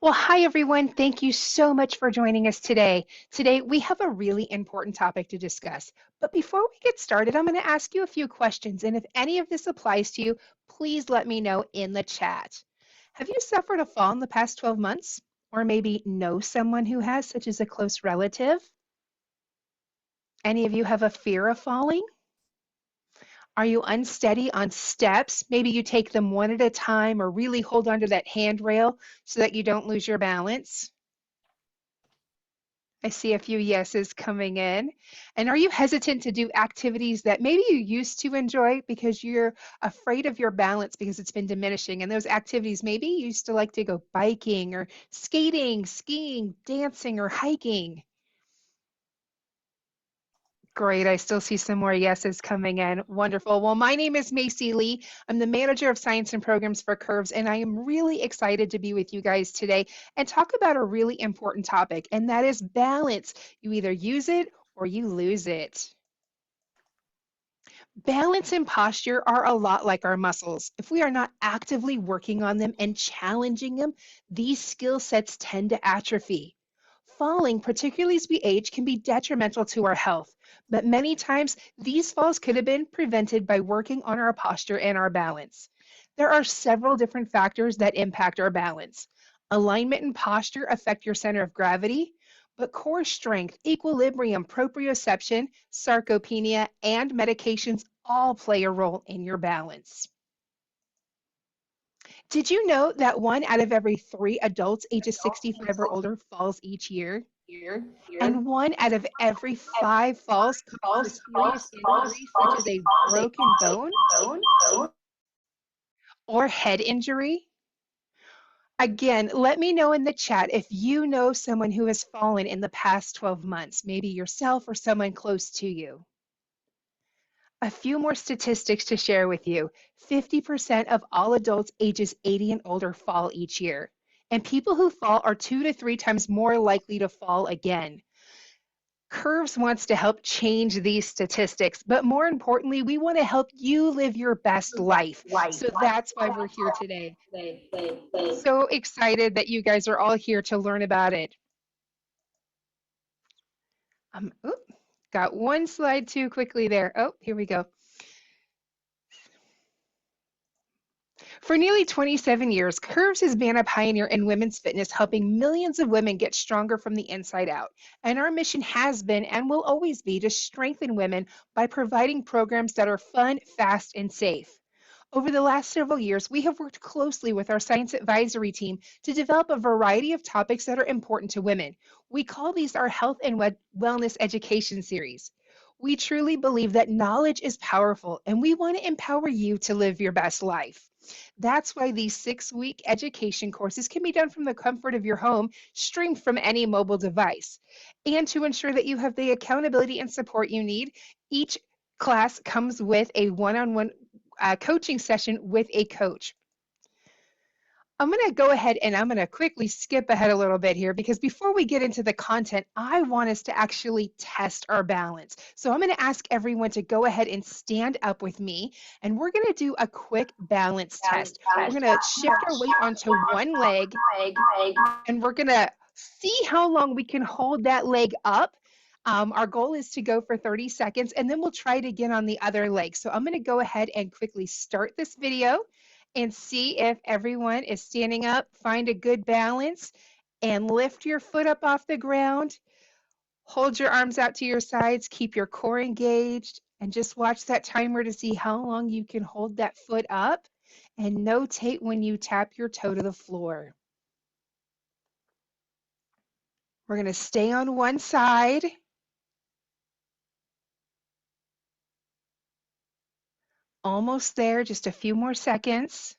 Well, hi everyone. Thank you so much for joining us today. Today, we have a really important topic to discuss. But before we get started, I'm going to ask you a few questions. And if any of this applies to you, please let me know in the chat. Have you suffered a fall in the past 12 months? Or maybe know someone who has, such as a close relative? Any of you have a fear of falling? Are you unsteady on steps? Maybe you take them one at a time or really hold onto that handrail so that you don't lose your balance. I see a few yeses coming in. And are you hesitant to do activities that maybe you used to enjoy because you're afraid of your balance because it's been diminishing? And those activities, maybe you used to like to go biking or skating, skiing, dancing, or hiking. Great. I still see some more yeses coming in. Wonderful. Well, my name is Macy Lee. I'm the manager of science and programs for Curves, and I am really excited to be with you guys today and talk about a really important topic, and that is balance. You either use it or you lose it. Balance and posture are a lot like our muscles. If we are not actively working on them and challenging them, these skill sets tend to atrophy. Falling, particularly as we age, can be detrimental to our health, but many times these falls could have been prevented by working on our posture and our balance. There are several different factors that impact our balance. Alignment and posture affect your center of gravity, but core strength, equilibrium, proprioception, sarcopenia, and medications all play a role in your balance. Did you know that 1 out of every 3 adults ages 65 or older falls each year? And 1 out of every 5 falls cause a serious injury, such as a broken bone or head injury? Again, let me know in the chat if you know someone who has fallen in the past 12 months, maybe yourself or someone close to you. A few more statistics to share with you. 50% of all adults ages 80 and older fall each year. And people who fall are 2 to 3 times more likely to fall again. Curves wants to help change these statistics, but more importantly, we want to help you live your best life. So that's why we're here today. So excited that you guys are all here to learn about it. Got one slide too quickly there. Oh, here we go. For nearly 27 years, Curves has been a pioneer in women's fitness, helping millions of women get stronger from the inside out. And our mission has been and will always be to strengthen women by providing programs that are fun, fast, and safe. Over the last several years, we have worked closely with our science advisory team to develop a variety of topics that are important to women. We call these our health and wellness education series. We truly believe that knowledge is powerful, and we want to empower you to live your best life. That's why these 6-week education courses can be done from the comfort of your home, streamed from any mobile device. And to ensure that you have the accountability and support you need, each class comes with a one-on-one coaching session with a coach. I'm going to go ahead and I'm going to quickly skip ahead a little bit here because before we get into the content, I want us to actually test our balance. So I'm going to ask everyone to go ahead and stand up with me, and we're going to do a quick balance test. We're going to shift our weight onto one leg, and we're going to see how long we can hold that leg up. Our goal is to go for 30 seconds, and then we'll try it again on the other leg. So I'm going to go ahead and quickly start this video and see if everyone is standing up. Find a good balance and lift your foot up off the ground. Hold your arms out to your sides. Keep your core engaged and just watch that timer to see how long you can hold that foot up, and notate when you tap your toe to the floor. We're going to stay on one side. Almost there, just a few more seconds.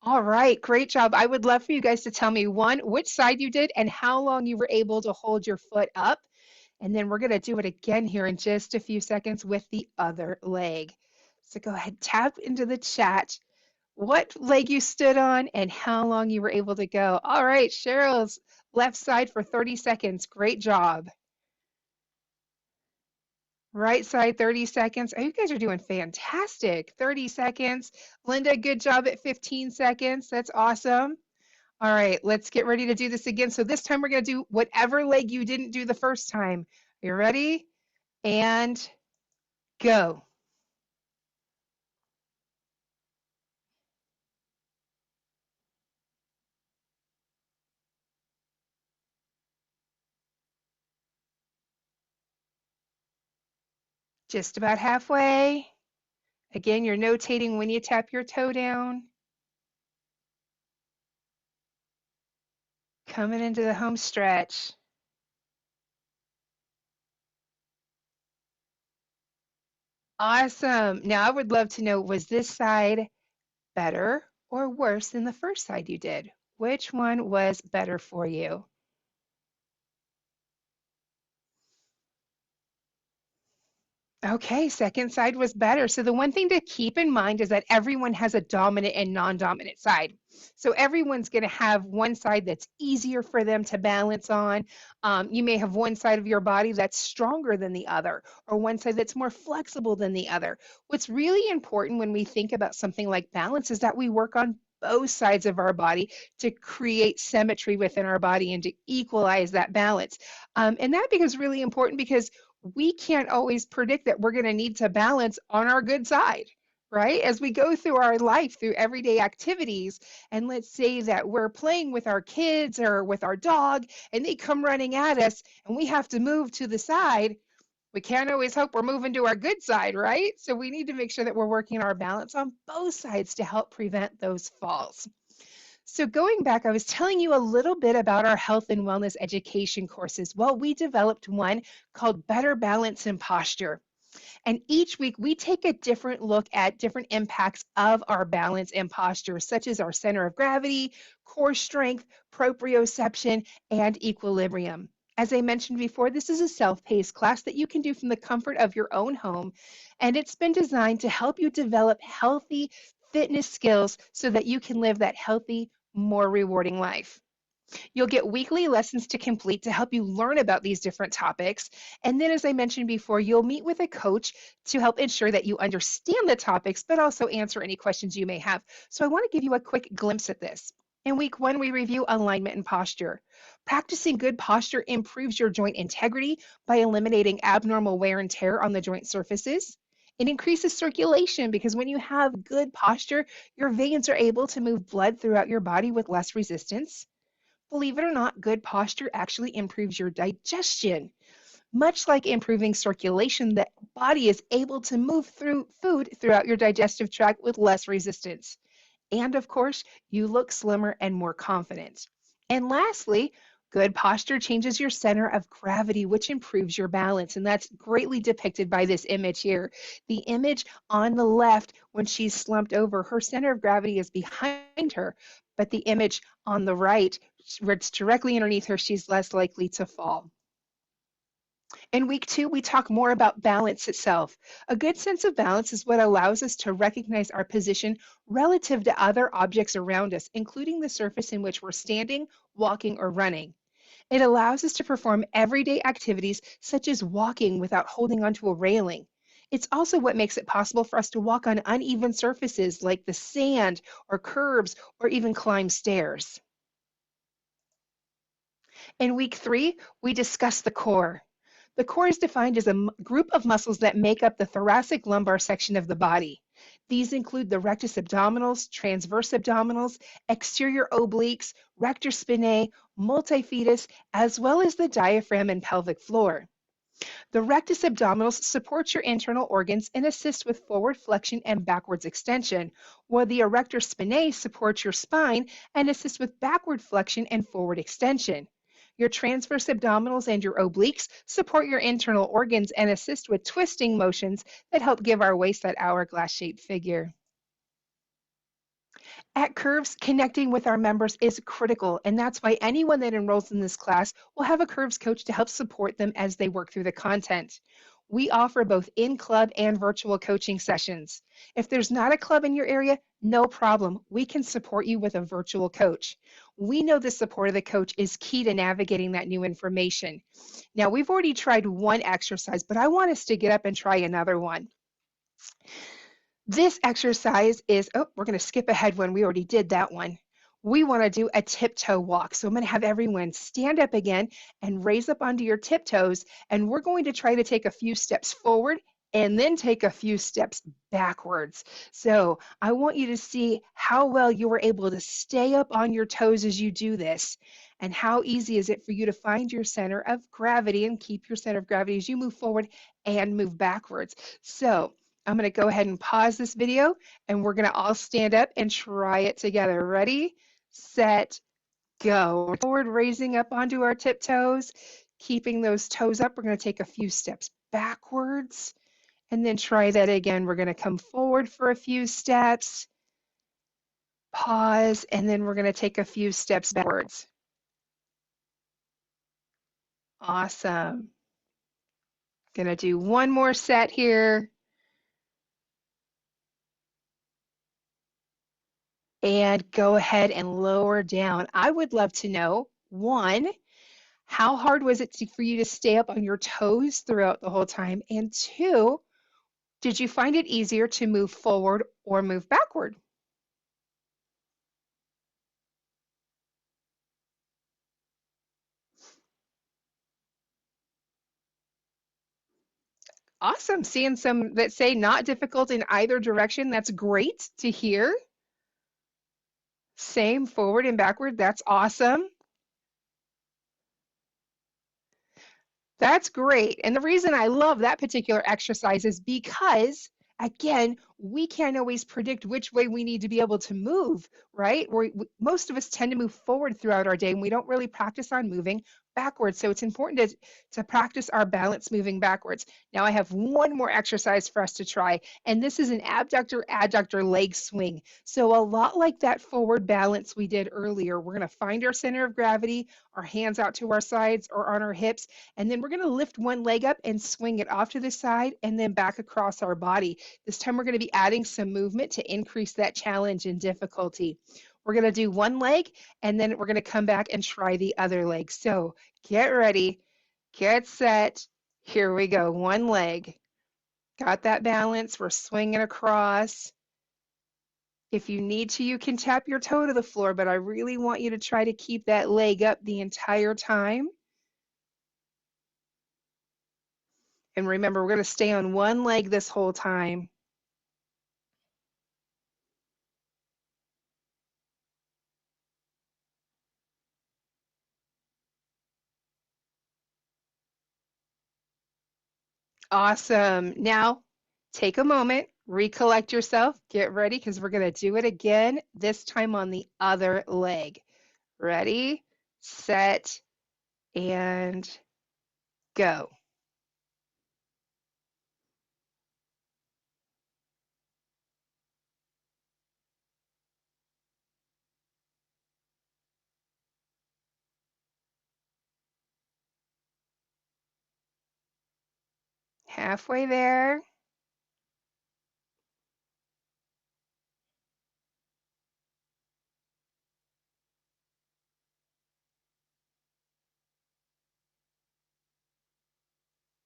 All right, great job. I would love for you guys to tell me, one, which side you did and how long you were able to hold your foot up. And then we're going to do it again here in just a few seconds with the other leg. So go ahead, tap into the chat what leg you stood on and how long you were able to go. All right, Cheryl's left side for 30 seconds. Great job. Right side, 30 seconds. Oh, you guys are doing fantastic. 30 seconds. Linda, good job at 15 seconds. That's awesome. All right, let's get ready to do this again. So this time we're going to do whatever leg you didn't do the first time. You ready? And go. Just about halfway. Again, you're notating when you tap your toe down. Coming into the home stretch. Awesome. Now I would love to know, was this side better or worse than the first side you did? Which one was better for you? Okay, second side was better. So the one thing to keep in mind is that everyone has a dominant and non-dominant side. So everyone's going to have one side that's easier for them to balance on. You may have one side of your body that's stronger than the other, or one side that's more flexible than the other. What's really important when we think about something like balance is that we work on both sides of our body to create symmetry within our body and to equalize that balance. And that becomes really important because we can't always predict that we're going to need to balance on our good side, right? As we go through our life, through everyday activities, and let's say that we're playing with our kids or with our dog, and they come running at us, and we have to move to the side. We can't always hope we're moving to our good side, right? So we need to make sure that we're working our balance on both sides to help prevent those falls. So, going back, I was telling you a little bit about our health and wellness education courses. Well, we developed one called Better Balance and Posture. And each week we take a different look at different impacts of our balance and posture, such as our center of gravity, core strength, proprioception, and equilibrium. As I mentioned before, this is a self paced class that you can do from the comfort of your own home. And it's been designed to help you develop healthy fitness skills so that you can live that healthy, more rewarding life. You'll get weekly lessons to complete to help you learn about these different topics. And then, as I mentioned before, you'll meet with a coach to help ensure that you understand the topics, but also answer any questions you may have. So, I want to give you a quick glimpse at this. In week one, we review alignment and posture. Practicing good posture improves your joint integrity by eliminating abnormal wear and tear on the joint surfaces. It increases circulation because when you have good posture, your veins are able to move blood throughout your body with less resistance. Believe it or not, good posture actually improves your digestion. Much like improving circulation, the body is able to move through food throughout your digestive tract with less resistance. And of course, you look slimmer and more confident. And lastly, good posture changes your center of gravity, which improves your balance. And that's greatly depicted by this image here. The image on the left, when she's slumped over, her center of gravity is behind her. But the image on the right, where it's directly underneath her, she's less likely to fall. In week two, we talk more about balance itself. A good sense of balance is what allows us to recognize our position relative to other objects around us, including the surface in which we're standing, walking, or running. It allows us to perform everyday activities such as walking without holding onto a railing. It's also what makes it possible for us to walk on uneven surfaces like the sand or curbs or even climb stairs. In week three, we discuss the core. The core is defined as a group of muscles that make up the thoracic lumbar section of the body. These include the rectus abdominals, transverse abdominals, exterior obliques, rector spinae, multifidus, as well as the diaphragm and pelvic floor. The rectus abdominals support your internal organs and assist with forward flexion and backwards extension, while the erector spinae supports your spine and assist with backward flexion and forward extension. Your transverse abdominals and your obliques support your internal organs and assist with twisting motions that help give our waist that hourglass-shaped figure. At Curves, connecting with our members is critical, and that's why anyone that enrolls in this class will have a Curves coach to help support them as they work through the content. We offer both in-club and virtual coaching sessions. If there's not a club in your area, no problem. We can support you with a virtual coach. We know the support of the coach is key to navigating that new information. Now, we've already tried one exercise, but I want us to get up and try another one. This exercise is, oh, we're going to skip ahead one. We already did that one. We want to do a tiptoe walk. So I'm going to have everyone stand up again and raise up onto your tiptoes. And we're going to try to take a few steps forward and then take a few steps backwards. So I want you to see how well you were able to stay up on your toes as you do this. And how easy is it for you to find your center of gravity and keep your center of gravity as you move forward and move backwards. So I'm going to go ahead and pause this video and we're going to all stand up and try it together. Ready, set, go. Forward, raising up onto our tiptoes, keeping those toes up. We're going to take a few steps backwards and then try that again. We're going to come forward for a few steps, pause, and then we're going to take a few steps backwards. Awesome. Going to do one more set here. And go ahead and lower down. I would love to know, one, how hard was it for you to stay up on your toes throughout the whole time? And two, did you find it easier to move forward or move backward? Awesome. Seeing some that say not difficult in either direction. That's great to hear. Same forward and backward. That's awesome. That's great. And the reason I love that particular exercise is because, again, we can't always predict which way we need to be able to move, right? Most of us tend to move forward throughout our day, and we don't really practice on moving backwards. So it's important to practice our balance moving backwards. Now I have one more exercise for us to try, and this is an abductor adductor leg swing. So a lot like that forward balance we did earlier, we're going to find our center of gravity, our hands out to our sides or on our hips, and then we're going to lift one leg up and swing it off to the side and then back across our body. This time we're going to be adding some movement to increase that challenge and difficulty. We're going to do one leg and then we're going to come back and try the other leg. So get ready, get set. Here we go. One leg. Got that balance. We're swinging across. If you need to, you can tap your toe to the floor, but I really want you to try to keep that leg up the entire time. And remember, we're going to stay on one leg this whole time. Awesome. Now, take a moment, recollect yourself, get ready because we're going to do it again, this time on the other leg. Ready, set, and go. Halfway there.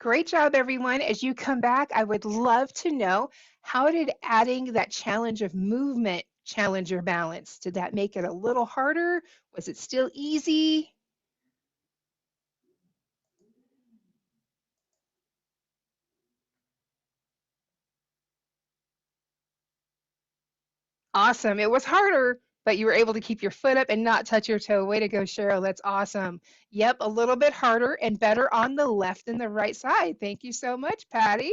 Great job, everyone. As you come back, I would love to know, how did adding that challenge of movement challenge your balance? Did that make it a little harder? Was it still easy? Awesome. It was harder, but you were able to keep your foot up and not touch your toe. Way to go, Cheryl. That's awesome. Yep, a little bit harder and better on the left and the right side. Thank you so much, Patty.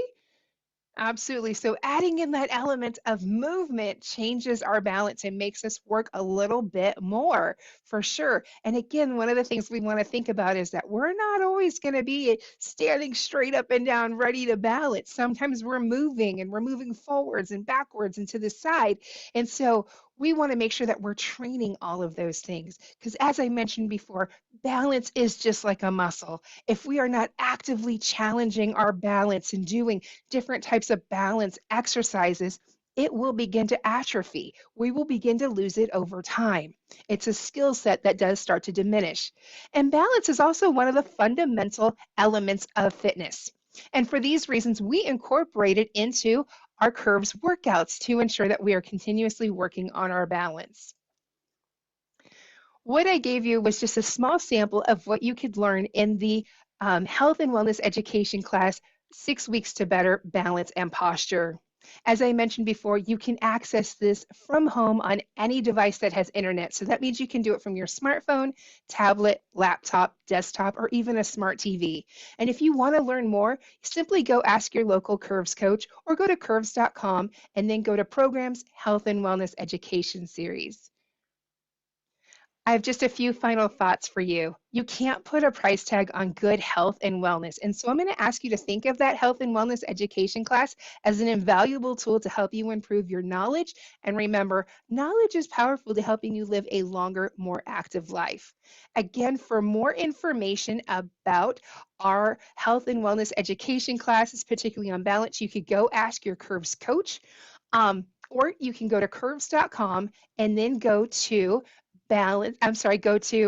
Absolutely. So adding in that element of movement changes our balance and makes us work a little bit more, for sure. And again, one of the things we want to think about is that we're not always going to be standing straight up and down ready to balance. Sometimes we're moving and we're moving forwards and backwards and to the side. And so We want to make sure that we're training all of those things because, as I mentioned before, balance is just like a muscle. If we are not actively challenging our balance and doing different types of balance exercises, it will begin to atrophy. We will begin to lose it over time. It's a skill set that does start to diminish. And balance is also one of the fundamental elements of fitness. And for these reasons, we incorporate it into our curves workouts to ensure that we are continuously working on our balance. What I gave you was just a small sample of what you could learn in the health and wellness education class, 6 weeks to better balance and posture. As I mentioned before, you can access this from home on any device that has internet. So that means you can do it from your smartphone, tablet, laptop, desktop, or even a smart TV. And if you want to learn more, simply go ask your local Curves coach or go to curves.com and then go to Programs, Health and Wellness Education Series. I have just a few final thoughts for you. You can't put a price tag on good health and wellness. And so I'm going to ask you to think of that health and wellness education class as an invaluable tool to help you improve your knowledge. And remember, knowledge is powerful to helping you live a longer, more active life. Again, for more information about our health and wellness education classes, particularly on balance, you could go ask your Curves coach. Or you can go to curves.com and then go to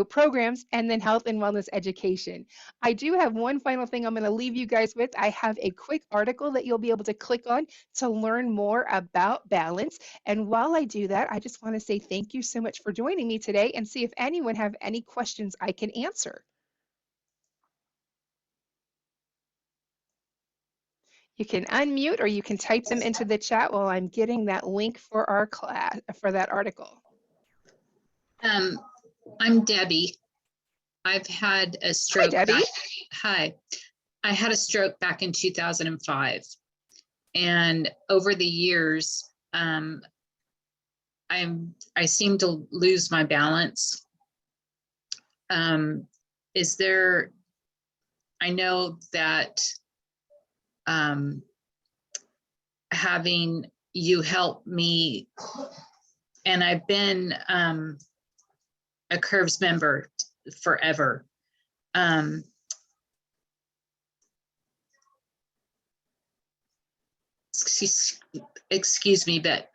programs and then health and wellness education. I do have one final thing I'm going to leave you guys with. I have a quick article that you'll be able to click on to learn more about balance. And while I do that, I just want to say thank you so much for joining me today and see if anyone have any questions I can answer. You can unmute or you can type them into the chat while I'm getting that link for our class, for that article. I'm Debbie. I've had a stroke. Hi, Debbie. Hi. I had a stroke back in 2005. And over the years, I seem to lose my balance. Is there, I know that having you help me, and I've been a Curves member forever. Excuse me, but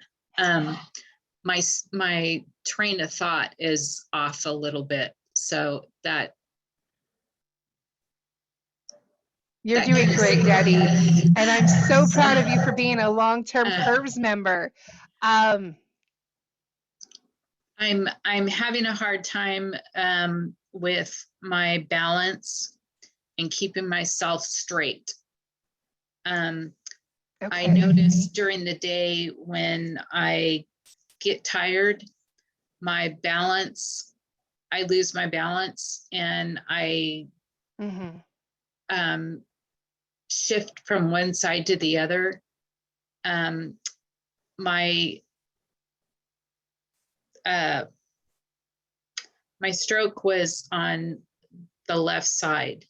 my train of thought is off a little bit. So that. You're doing great, Debbie. And I'm so proud of you for being a long-term Curves member. I'm having a hard time with my balance and keeping myself straight. I notice during the day when I get tired, my balance, I lose my balance and I shift from one side to the other. My stroke was on the left side.